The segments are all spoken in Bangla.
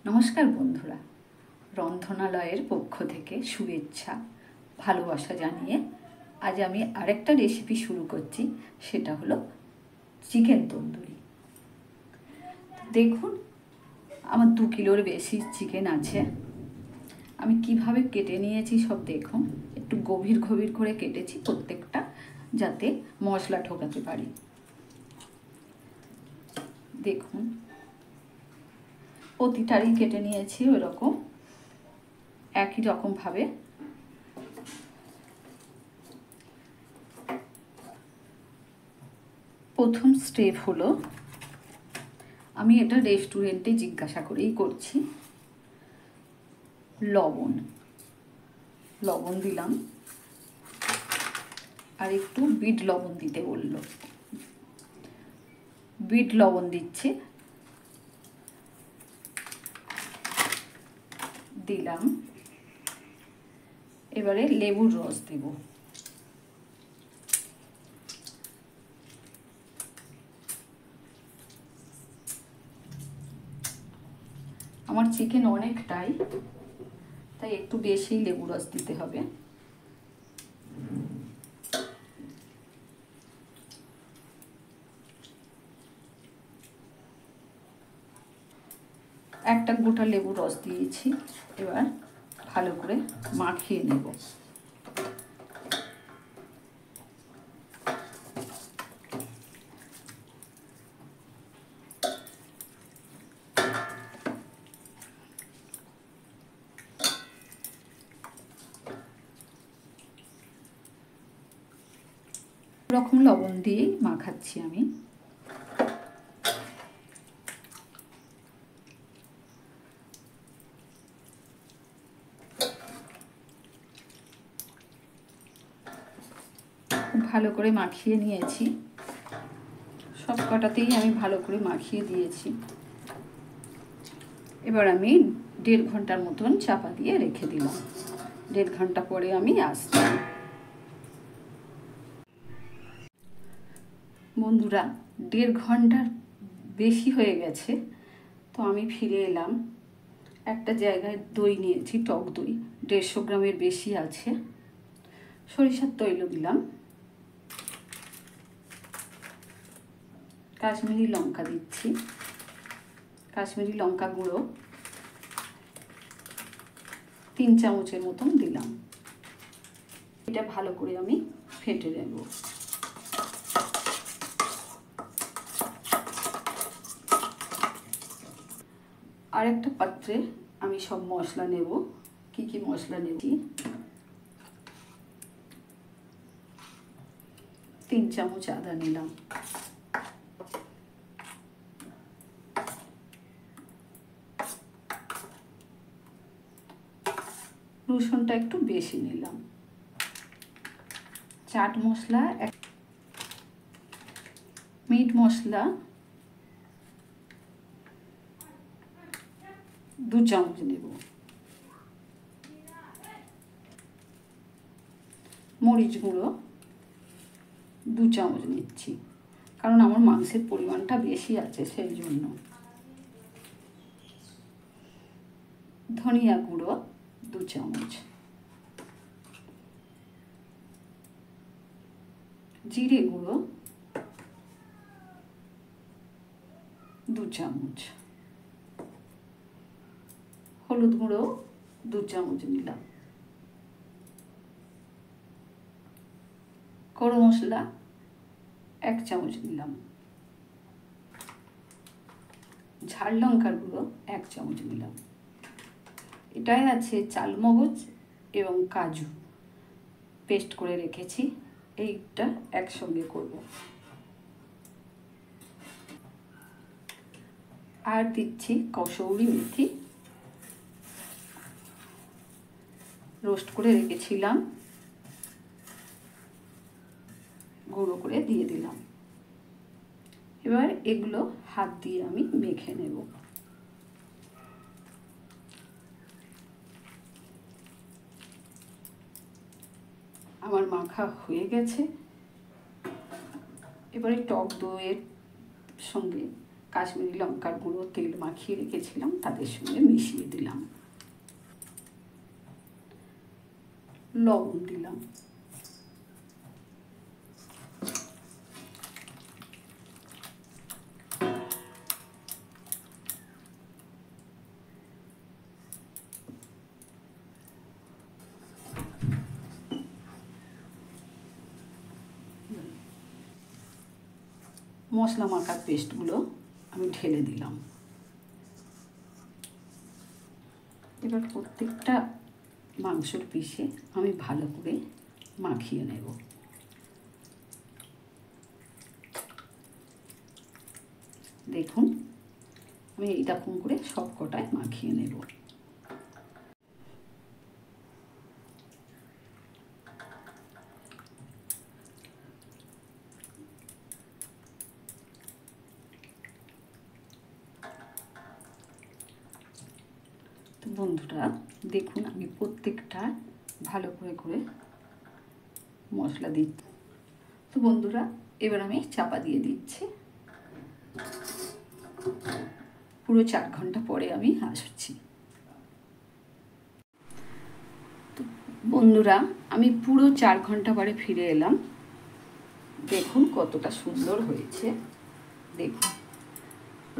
নমস্কার বন্ধুরা, রন্ধনালয়ের পক্ষ থেকে শুভেচ্ছা ভালোবাসা জানিয়ে আজ আমি আরেকটা রেসিপি শুরু করছি। সেটা হলো চিকেন তন্দুরি। দেখুন, আমার 2 কিলোর বেশি চিকেন আছে। আমি কিভাবে কেটে নিয়েছি সব দেখুন। একটু গভীর গভীর করে কেটেছি প্রত্যেকটা, যাতে মশলা ঢোকাতে পারি। দেখুন, প্রতিটারই কেটে নিয়েছি ওই রকম একই রকমভাবে। প্রথম স্টেপ হলো, আমি এটা রেস্টুরেন্টে জিজ্ঞাসা করেই করছি, লবণ দিলাম, আর একটু বিট লবণ দিতে বলল। বিট লবণ দিচ্ছে, দিলাম। এবারে লেবুর রস দেব। আমার চিকেন অনেকটাই, তাই একটু বেশি লেবু রস দিতে হবে। একটা গোটা লেবু রস দিয়েছি। এবার ভালো করে মাখিয়ে নেব। রকম লবণ দিয়েই মাখাচ্ছি আমি। ভালো করে মাখিয়ে নিয়েছি, সব কটাতেই আমি ভালো করে মাখিয়ে দিয়েছি। এবার আমি 1.5 ঘন্টার মতন চাপা দিয়ে রেখে দিলাম। 1.5 ঘন্টা পরে আমি আসছি। বন্ধুরা, 1.5 ঘন্টার বেশি হয়ে গেছে, তো আমি ফিরে এলাম। একটা জায়গায় দই নিয়েছি, টক দই 150 গ্রামের বেশি আছে। সরিষার তৈল দিলাম, কাশ্মীরি লঙ্কা দিচ্ছি, কাশ্মীরি লঙ্কা গুঁড়ো 3 চামচের মতন দিলাম। এটা ভালো করে আমি ফেটে নেব। আর একটা পাত্রে আমি সব মশলা নেব। কি কি মশলা নেছি? 3 চামচ আদা নিলাম, রসুনটা একটু বেশি নিলাম, চাট মশলা, মিট মশলা 2 চামচ নেব, মরিচ গুঁড়ো 2 চামচ নিচ্ছি, কারণ আমার মাংসের পরিমাণটা বেশি আছে সেই জন্য। ধনিয়া গুঁড়ো 2 চামচ, জিরে গুঁড়ো 2 চামচ, হলুদ গুঁড়ো 2 চামচ নিলাম, গরম মশলা 1 চামচ নিলাম, ঝাল লঙ্কার গুঁড়ো 1 চামচ নিলাম। এটাই আছে চালমগজ এবং কাজু পেস্ট করে রেখেছি, এইটা একসঙ্গে করব। আর দিচ্ছি কসৌরি মেথি, রোস্ট করে রেখেছিলাম, গুঁড়ো করে দিয়ে দিলাম। এবার এগুলো হাত দিয়ে আমি মেখে নেব। আমার মাখা হয়ে গেছে। এবারে টক দইয়ের সঙ্গে কাশ্মীরি লঙ্কার গুঁড়ো তেল মাখিয়ে রেখেছিলাম তাদের সঙ্গে মিশিয়ে দিলাম, লবণ দিলাম। মশলা মাখার পেস্টগুলো আমি ঢেলে দিলাম। এবার প্রত্যেকটা মাংসর পিসে আমি ভালো করে মাখিয়ে নেব। দেখুন আমি এইরকম করে সব কটায় মাখিয়ে নেব। তো বন্ধুরা দেখুন আমি প্রত্যেকটা ভালো করে করে মশলা দিচ্ছি। তো বন্ধুরা এবার আমি চাপা দিয়ে দিচ্ছি। পুরো 4 ঘন্টা পরে আমি আসছি। তো বন্ধুরা আমি পুরো 4 ঘন্টা পরে ফিরে এলাম। দেখুন কতটা সুন্দর হয়েছে, দেখুন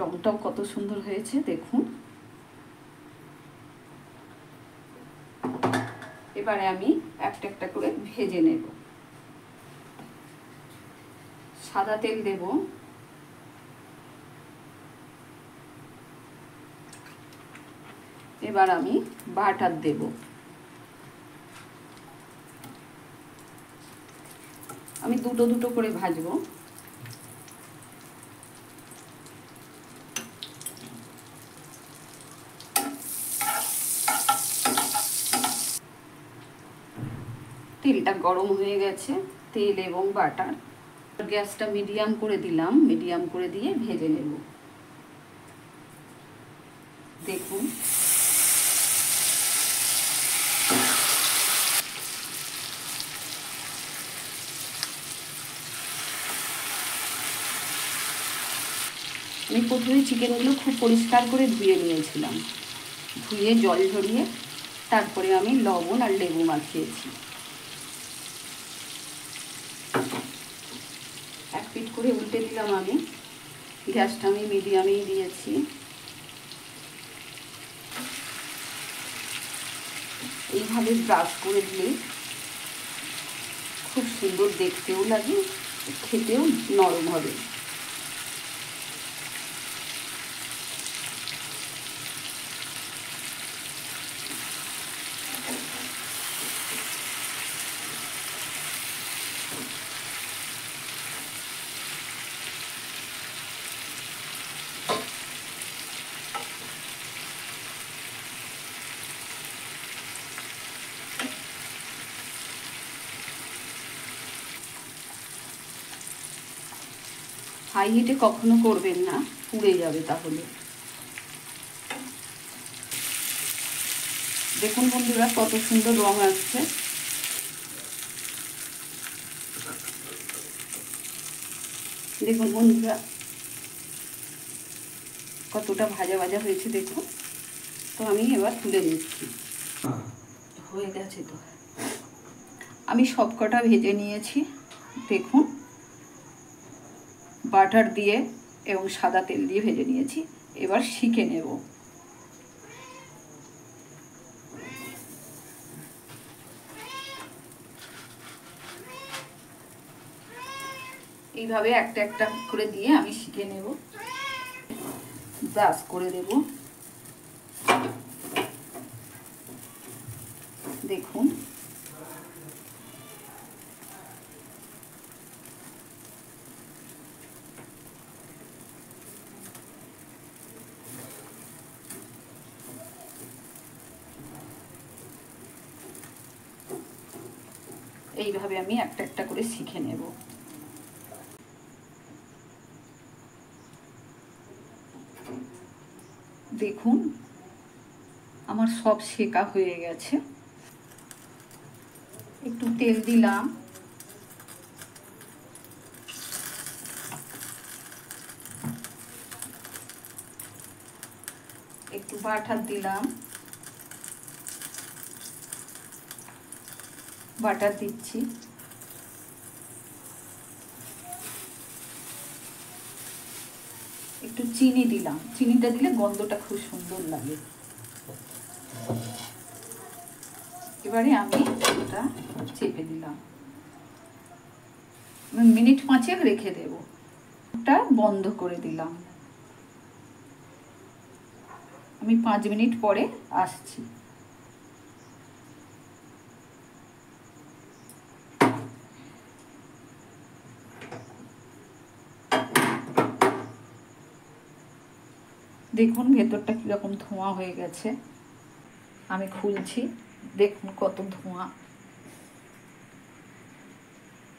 রংটাও কত সুন্দর হয়েছে। দেখুন এবারে আমি একটা একটা করে ভেজে নেব। সাদা তেল দেব, এবার আমি বাটার দেব। আমি দুটো দুটো করে ভাজবো। তেলটা গরম হয়ে গেছে, তেল এবং বাটার। গ্যাসটা মিডিয়াম করে দিলাম, মিডিয়াম করে দিয়ে ভেজে নেব। দেখুন আমি প্রথমে চিকেনগুলো খুব পরিষ্কার করে ধুয়ে নিয়েছিলাম, ধুয়ে জল ঝরিয়ে তারপরে আমি লবণ আর লেবু মাখিয়েছি। এক পিঠ করে উল্টে দিলাম আমি। গ্যাসটা আমি মিডিয়ামেই দিয়েছি। এইভাবে ব্রাশ করে দিলে খুব সুন্দর দেখতেও লাগে, খেতেও নরম হবে। হাই হিটে কখনো করবেন না, পুড়ে যাবে তাহলে। দেখুন বন্ধুরা কত সুন্দর রং আসছে। দেখুন বন্ধুরা কতটা ভাজা ভাজা হয়েছে দেখুন। তো আমি এবার তুলে নিচ্ছি। হয়ে গেছে তো, আমি সব কটা ভেজে নিয়েছি। দেখুন বাটার দিয়ে এবং সাদা তেল দিয়ে ভেজে নিয়েছি। এবার শিখে নেব। এইভাবে একটা একটা করে দিয়ে আমি শিখে নেব। ব্রাশ করে দেব। দেখুন এইভাবে আমি একটা একটা করে শিখে নেব। দেখুন আমার সব শেখা হয়ে গেছে। একটু তেল দিলাম, বাটার দিলাম, বাটার দিচ্ছি, একটু চিনি দিলাম, চিনিটা দিলে গন্ধটা খুব সুন্দর লাগে। এবারে আমি এটা চেপে দিলাম, মিনিট 5 রেখে দেব। এটা বন্ধ করে দিলাম, আমি 5 মিনিট পরে আসছি। দেখুন ভেতরটা কীরকম ধোঁয়া হয়ে গেছে, আমি খুলছি, দেখুন কত ধোঁয়া।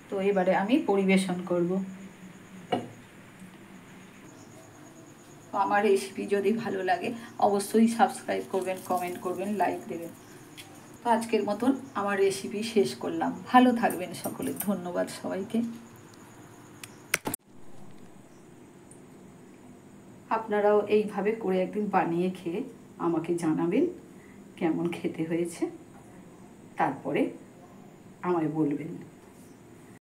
তো এবারে আমি পরিবেশন করব। আমার রেসিপি যদি ভালো লাগে অবশ্যই সাবস্ক্রাইব করবেন, কমেন্ট করবেন, লাইক দেবেন। তো আজকের মতন আমার রেসিপি শেষ করলাম। ভালো থাকবেন সকলে, ধন্যবাদ সবাইকে। আপনারাও এইভাবে করে একদিন বানিয়ে খেয়ে আমাকে জানাবেন কেমন খেতে হয়েছে, তারপরে আমায় বলবেন।